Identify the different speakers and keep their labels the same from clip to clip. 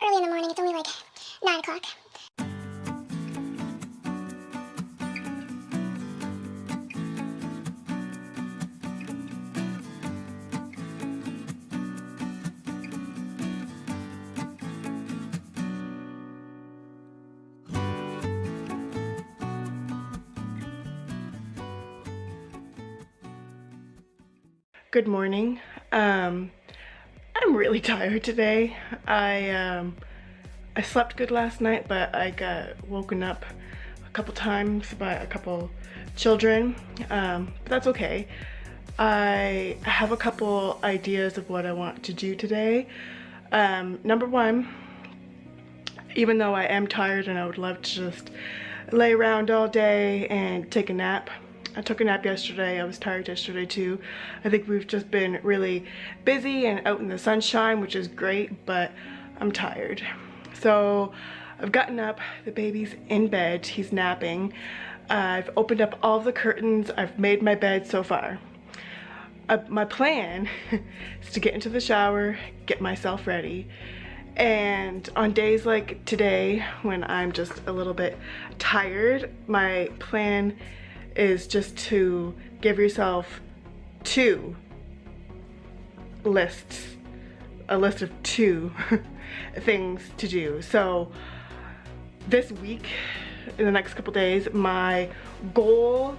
Speaker 1: early in the morning. It's only like 9 o'clock.
Speaker 2: Good morning. I'm really tired today. I slept good last night, but I got woken up a couple times by a couple children. But that's okay. I have a couple ideas of what I want to do today. Number one, even though I am tired and I would love to just lay around all day and take a nap. I took a nap yesterday. I was tired yesterday too. I think we've just been really busy and out in the sunshine, which is great, but I'm tired. So I've gotten up, the baby's in bed, he's napping. I've opened up all the curtains, I've made my bed so far. My plan is to get into the shower, get myself ready, and on days like today when I'm just a little bit tired, my plan is just to give yourself a list of two things to do. So this week, in the next couple days, my goal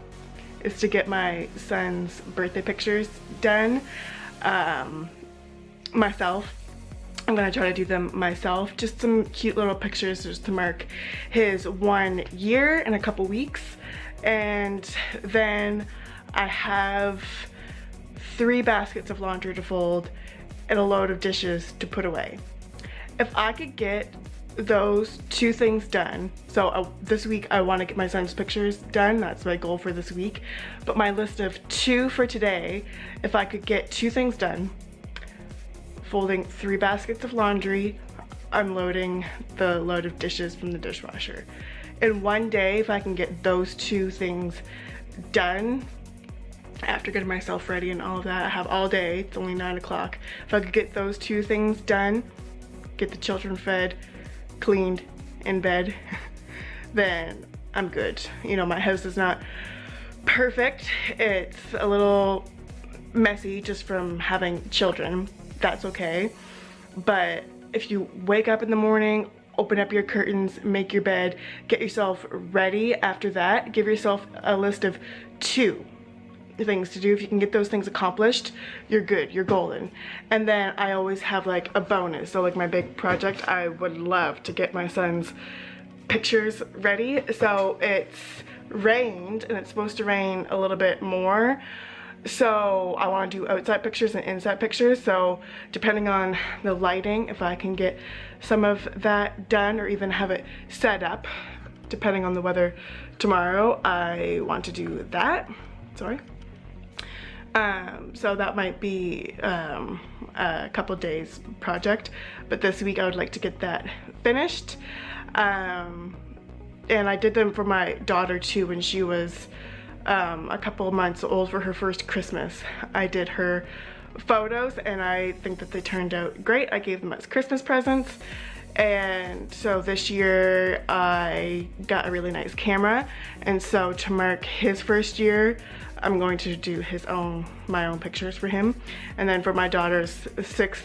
Speaker 2: is to get my son's birthday pictures done myself. I'm gonna try to do them myself, just some cute little pictures just to mark his 1 year in a couple weeks. And then I have 3 baskets of laundry to fold and a load of dishes to put away. If I could get those 2 things done, so this week I want to get my son's pictures done, that's my goal for this week, but my list of 2 for today, if I could get 2 things done, folding 3 baskets of laundry, unloading the load of dishes from the dishwasher. In one day, if I can get those 2 things done, after getting myself ready and all of that, I have all day, it's only 9 o'clock. If I could get those 2 things done, get the children fed, cleaned, in bed, then I'm good. You know, my house is not perfect. It's a little messy just from having children. That's okay. But if you wake up in the morning, open up your curtains, make your bed, get yourself ready. After that, give yourself a list of 2 things to do. If you can get those things accomplished, you're good, you're golden. And then I always have like a bonus. So like my big project, I would love to get my son's pictures ready. So it's rained and it's supposed to rain a little bit more. So I want to do outside pictures and inside pictures. So depending on the lighting, if I can get some of that done or even have it set up, depending on the weather tomorrow, I want to do that. Sorry. So that might be a couple days project, but this week I would like to get that finished. And I did them for my daughter too when she was a couple months old for her first Christmas. I did her photos and I think that they turned out great. I gave them as Christmas presents. And so this year I got a really nice camera, and so to mark his first year, I'm going to do my own pictures for him. And then for my daughter's 6th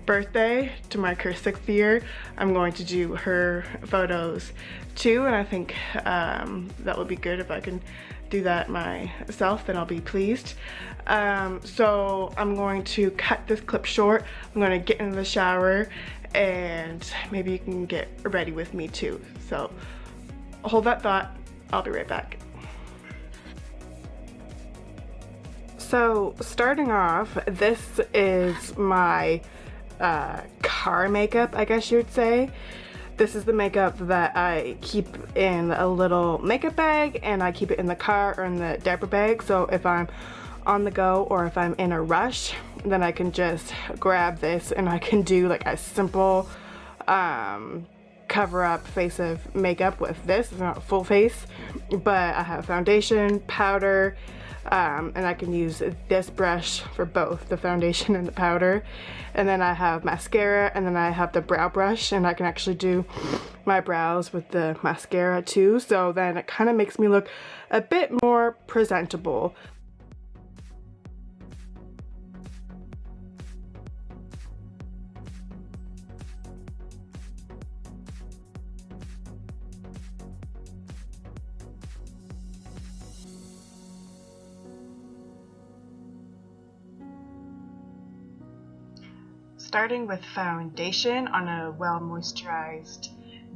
Speaker 2: birthday, to mark her 6th year, I'm going to do her photos too, and I think that would be good. If I can do that myself, then I'll be pleased. So I'm going to cut this clip short. I'm going to get into the shower, and maybe you can get ready with me too. So hold that thought, I'll be right back. So starting off, this is my car makeup, I guess you would say. This is the makeup that I keep in a little makeup bag, and I keep it in the car or in the diaper bag. So if I'm on the go or if I'm in a rush, then I can just grab this and I can do like a simple cover up face of makeup with this. It's not full face, but I have foundation, powder, And I can use this brush for both the foundation and the powder. And then I have mascara, and then I have the brow brush, and I can actually do my brows with the mascara too. So then it kind of makes me look a bit more presentable. Starting with foundation on a well moisturized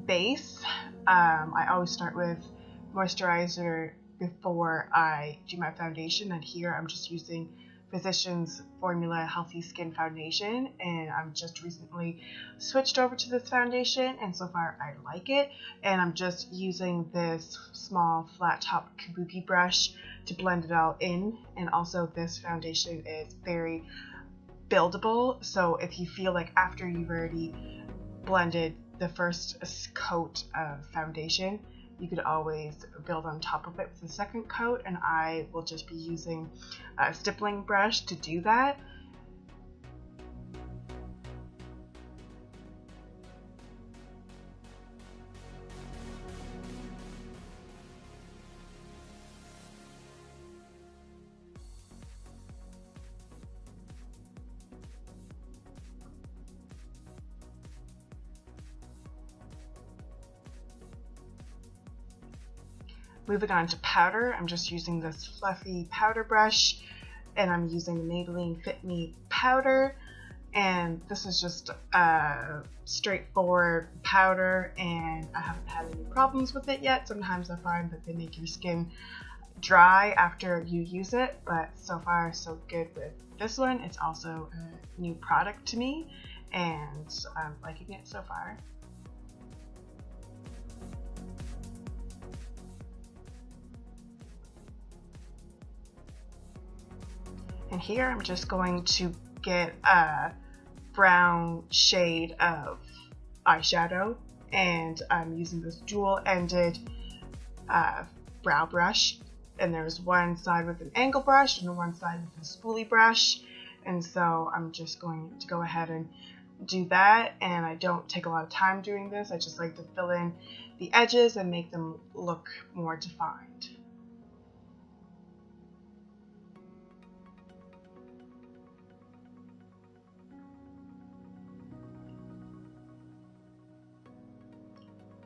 Speaker 2: base, I always start with moisturizer before I do my foundation, and here I'm just using Physicians Formula Healthy Skin Foundation, and I'm just recently switched over to this foundation, and so far I like it. And I'm just using this small flat top kabuki brush to blend it all in. And also this foundation is very buildable, so if you feel like after you've already blended the first coat of foundation, you could always build on top of it with the second coat, and I will just be using a stippling brush to do that. Moving on to powder, I'm just using this fluffy powder brush, and I'm using the Maybelline Fit Me powder, and this is just a straightforward powder, and I haven't had any problems with it yet. Sometimes I find that they make your skin dry after you use it, but so far so good with this one. It's also a new product to me, and I'm liking it so far. And here I'm just going to get a brown shade of eyeshadow, and I'm using this dual-ended brow brush, and there's one side with an angle brush and one side with a spoolie brush, and so I'm just going to go ahead and do that. And I don't take a lot of time doing this. I just like to fill in the edges and make them look more defined.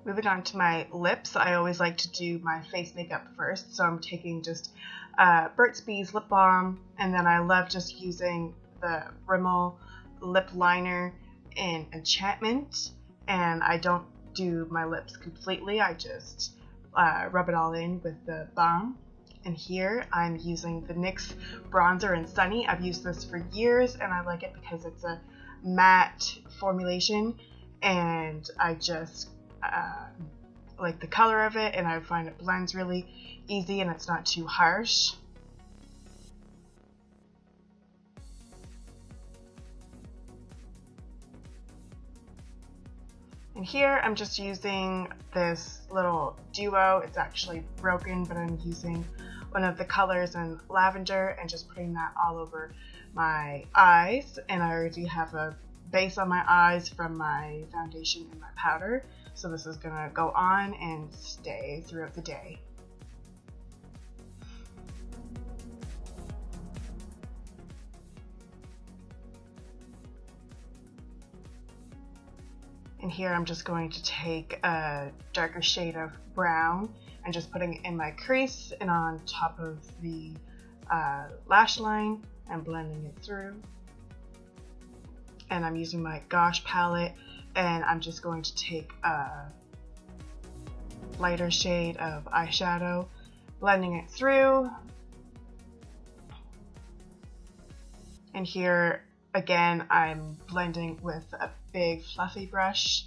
Speaker 2: Moving on to my lips, I always like to do my face makeup first, so I'm taking just Burt's Bees lip balm, and then I love just using the Rimmel lip liner in Enchantment, and I don't do my lips completely, I just rub it all in with the balm. And here I'm using the NYX bronzer in Sunny. I've used this for years, and I like it because it's a matte formulation, and I just like the color of it, and I find it blends really easy and it's not too harsh. And here I'm just using this little duo. It's actually broken, but I'm using one of the colors in lavender and just putting that all over my eyes. And I already have a base on my eyes from my foundation and my powder. So this is gonna go on and stay throughout the day. And here I'm just going to take a darker shade of brown and just putting it in my crease and on top of the lash line and blending it through. And I'm using my Gosh palette, and I'm just going to take a lighter shade of eyeshadow, blending it through. And here again I'm blending with a big fluffy brush.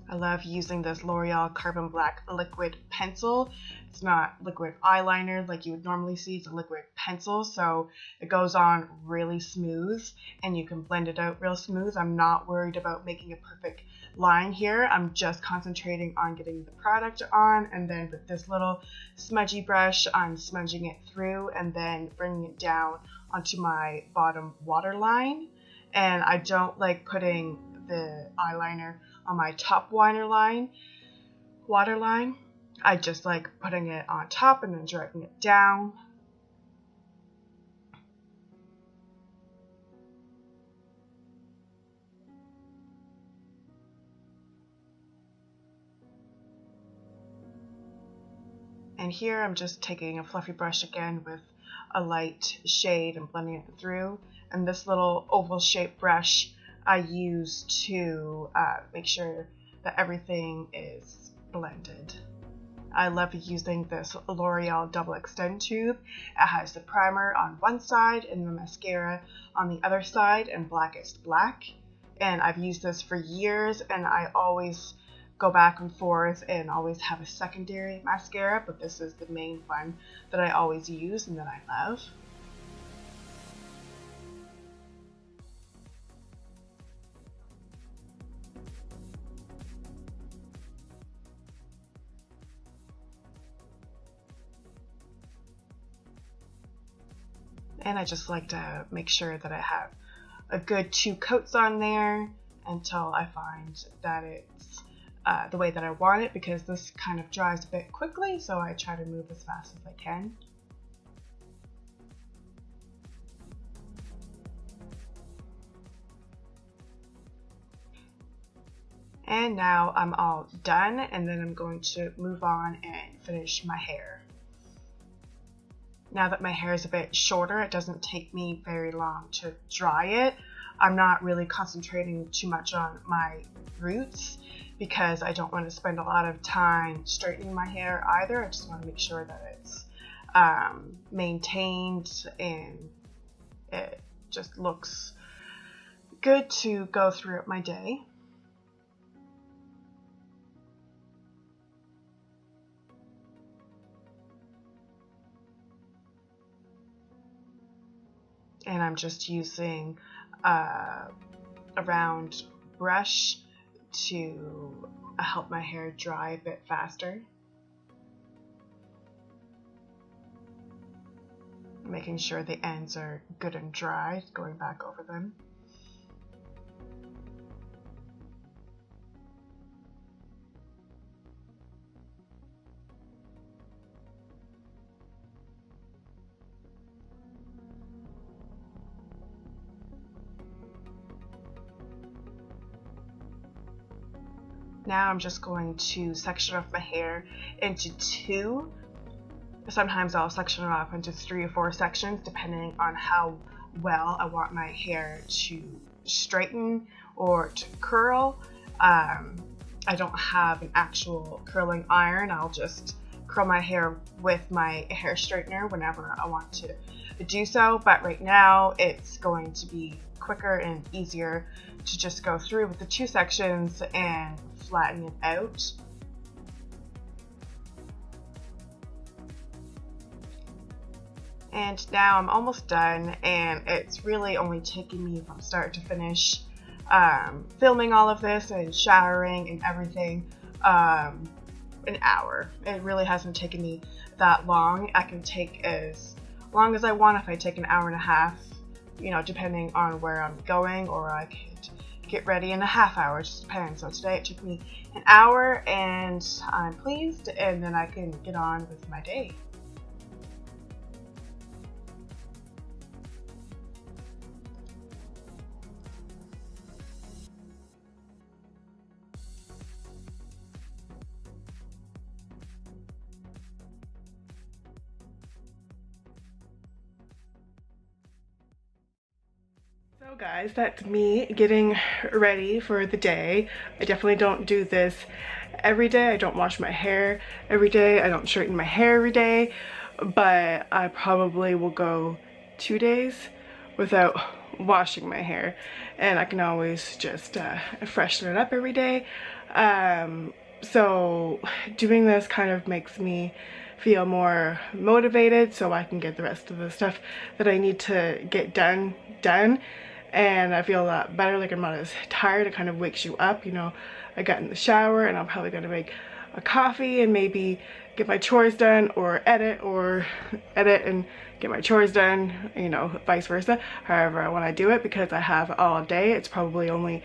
Speaker 2: I love using this L'Oreal Carbon Black liquid pencil. It's it's not liquid eyeliner like you would normally see. It's a liquid pencil, so it goes on really smooth and you can blend it out real smooth. I'm not worried about making a perfect line here. I'm just concentrating on getting the product on, and then with this little smudgy brush, I'm smudging it through and then bringing it down onto my bottom waterline. And I don't like putting the eyeliner on my top waterline. I just like putting it on top and then dragging it down. And here I'm just taking a fluffy brush again with a light shade and blending it through. And this little oval shaped brush I use to make sure that everything is blended. I love using this L'Oreal double extend tube. It has the primer on one side and the mascara on the other side in Blackest Black. And I've used this for years, and I always go back and forth and always have a secondary mascara, but this is the main one that I always use and that I love. And I just like to make sure that I have a good 2 coats on there until I find that it's the way that I want it, because this kind of dries a bit quickly, so I try to move as fast as I can. And now I'm all done, and then I'm going to move on and finish my hair. Now that my hair is a bit shorter, it doesn't take me very long to dry it. I'm not really concentrating too much on my roots because I don't want to spend a lot of time straightening my hair either. I just want to make sure that it's maintained and it just looks good to go throughout my day. And I'm just using a round brush to help my hair dry a bit faster. Making sure the ends are good and dry, going back over them. Now I'm just going to section off my hair into 2. Sometimes I'll section it off into 3 or 4 sections depending on how well I want my hair to straighten or to curl. I don't have an actual curling iron. I'll just curl my hair with my hair straightener whenever I want to do so, but right now it's going to be quicker and easier to just go through with the 2 sections and flatten it out. And now I'm almost done, and it's really only taking me from start to finish, filming all of this and showering and everything, an hour. It really hasn't taken me that long. I can take as long as I want if I take an hour and a half, you know, depending on where I'm going, or I could get ready in a half hour, it just depends. So today it took me an hour and I'm pleased, and then I can get on with my day. So guys, that's me getting ready for the day. I definitely don't do this every day. I don't wash my hair every day. I don't straighten my hair every day, but I probably will go 2 days without washing my hair, and I can always just freshen it up every day. So doing this kind of makes me feel more motivated so I can get the rest of the stuff that I need to get done. And I feel a lot better, like I'm not as tired. It kind of wakes you up, you know. I got in the shower and I'm probably gonna make a coffee and maybe get my chores done, or edit and get my chores done, you know, vice versa, however I want to do it, because I have all day. It's probably only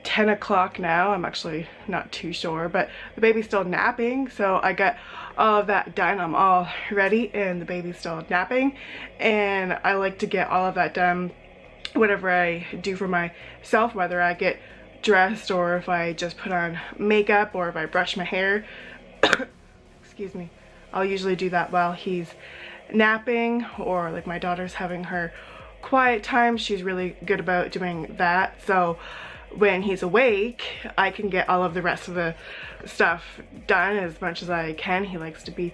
Speaker 2: 10 o'clock now. I'm actually not too sure, but the baby's still napping, so I got all of that done. I'm all ready and the baby's still napping, and I like to get all of that done whatever I do for myself, whether I get dressed or if I just put on makeup or if I brush my hair. Excuse me. I'll usually do that while he's napping, or like my daughter's having her quiet time. She's really good about doing that. So when he's awake, I can get all of the rest of the stuff done as much as I can. He likes to be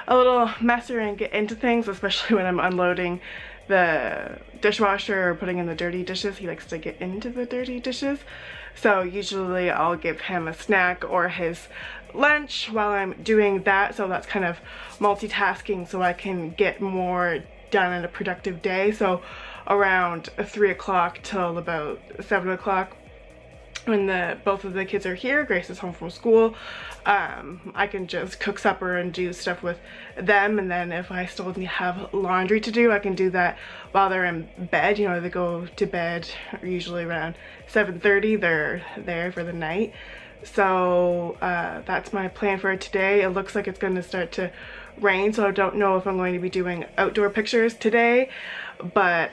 Speaker 2: a little messer and get into things, especially when I'm unloading the dishwasher or putting in the dirty dishes. He likes to get into the dirty dishes. So usually I'll give him a snack or his lunch while I'm doing that. So that's kind of multitasking so I can get more done in a productive day. So around 3 o'clock till about 7 o'clock, when both of the kids are here, Grace is home from school, I can just cook supper and do stuff with them. And then if I still have laundry to do, I can do that while they're in bed. You know, they go to bed usually around 7:30. They're there for the night. So that's my plan for today. It looks like it's going to start to rain, so I don't know if I'm going to be doing outdoor pictures today, but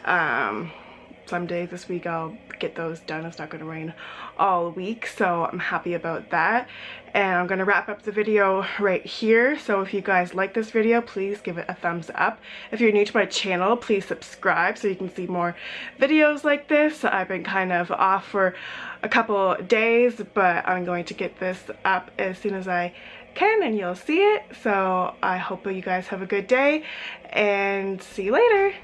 Speaker 2: some days this week I'll get those done. It's not going to rain all week, so I'm happy about that. And I'm going to wrap up the video right here. So if you guys like this video, please give it a thumbs up. If you're new to my channel, please subscribe so you can see more videos like this. I've been kind of off for a couple days, but I'm going to get this up as soon as I can and you'll see it. So I hope you guys have a good day and see you later.